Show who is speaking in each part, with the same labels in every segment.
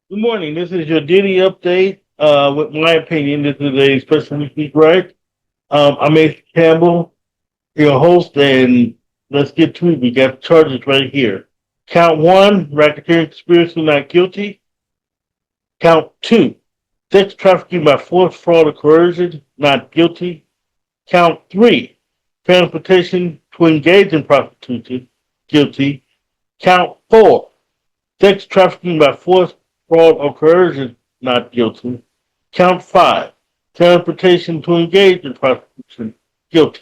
Speaker 1: Good morning. This is your Diddy update. With my opinion, this is a special week, right? I'm Ace Campbell, your host, and let's get to it. We got the charges right here. Count one, racketeering conspiracy, not guilty. Count two, sex trafficking by force, fraud, or coercion, not guilty. Count three, transportation to engage in prostitution, guilty. Count four, sex trafficking by force, fraud, or coercion, not guilty. Count five, transportation to engage in prostitution, guilty.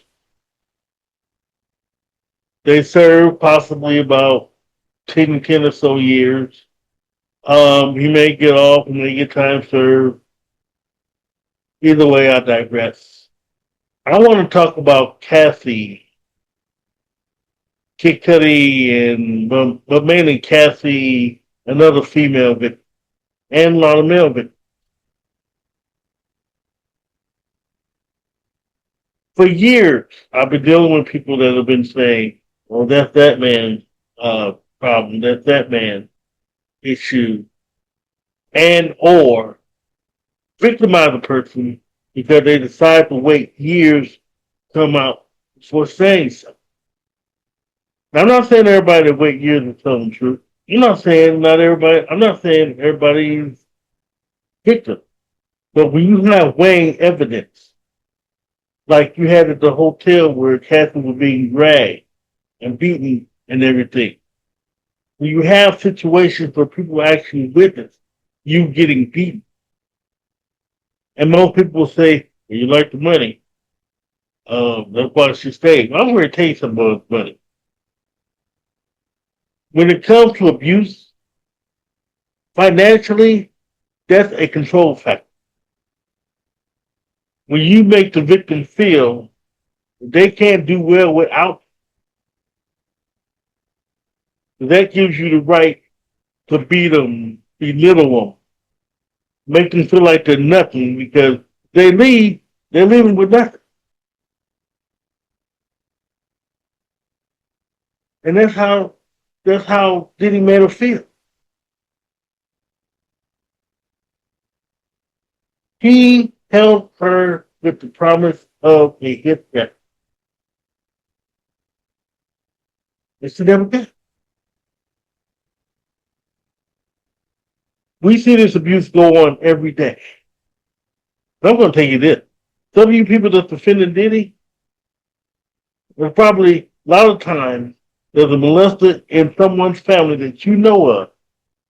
Speaker 1: They serve possibly about 10 or so years. He may get off, he may get time served. Either way, I digress. I want to talk about Cassie, Kid Cudi, and but mainly Cassie, another female victim, and a lot of male victims. For years, I've been dealing with people that have been saying, "Well, that's that man's problem. That's that man's issue," and or victimize a person because they decide to wait years to come out for saying something. Now, I'm not saying everybody that wait years to tell the truth. I'm not saying not everybody. I'm not saying everybody's victim. But when you have weighing evidence, like you had at the hotel where Kathy was being dragged and beaten and everything. When you have situations where people actually witness you getting beaten, and most people will say, well, you like the money, that's why she stayed. I'm going to tell you something about money. When it comes to abuse, financially, that's a control factor. When you make the victim feel they can't do well without you, that gives you the right to beat them, belittle them, make them feel like they're nothing because they leave, they're leaving with nothing. And that's how Diddy made her feel. He held her with the promise of a hit record. And she never got. We see this abuse go on every day. But I'm going to tell you this. Some of you people that's defending Diddy, there's probably a lot of times there's a molester in someone's family that you know of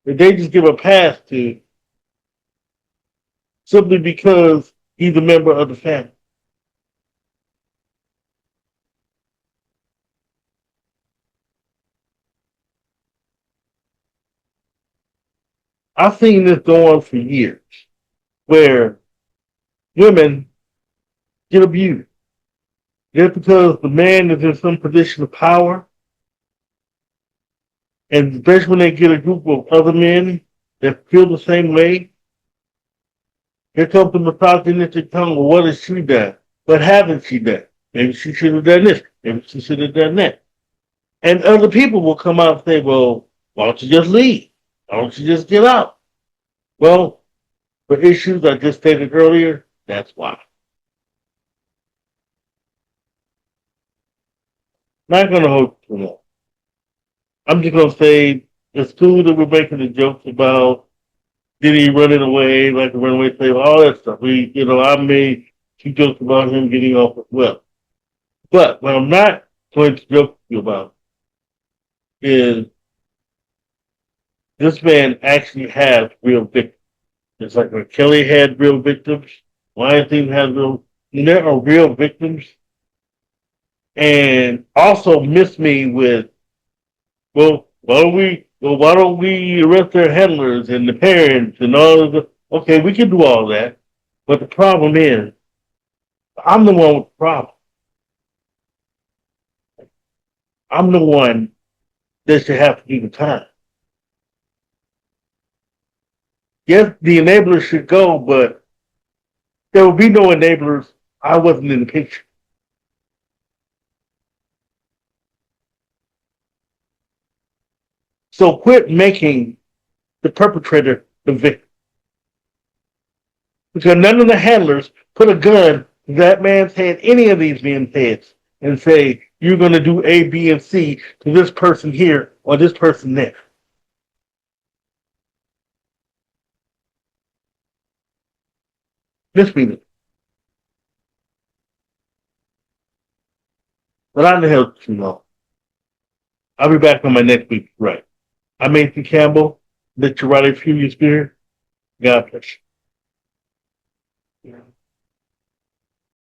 Speaker 1: that they just give a pass to simply because he's a member of the family. I've seen this go on for years where women get abused just because the man is in some position of power, and especially when they get a group of other men that feel the same way. Here comes the misogynistic tongue. Well, what has she done? What haven't she done? Maybe she should have done this. Maybe she should have done that. And other people will come out and say, well, why don't you just leave? Why don't you just get out? Well, for issues I just stated earlier, that's why. Not going to hold too long. I'm just going to say it's cool that we're making the jokes about Diddy running away, like the runaway slave, all that stuff. I made two jokes about him getting off as well. But what I'm not going to joke you about is this man actually has real victims. It's like when Kelly had real victims, Weinstein has real, and there are real victims. And also miss me with, why don't we arrest their handlers and the parents and all of the, okay, we can do all that. But the problem is, I'm the one with the problem. I'm the one that should have to do the time. Yes, the enablers should go, but there will be no enablers. I wasn't in the picture. So quit making the perpetrator the victim. Because none of the handlers put a gun to that man's head, any of these men's heads, and say, you're going to do A, B, and C to this person here or this person there. Misdemeanor. But I know too long. I'll be back on my next week. Right. I'm Nathan Campbell. Let your right furious spirit. God bless you.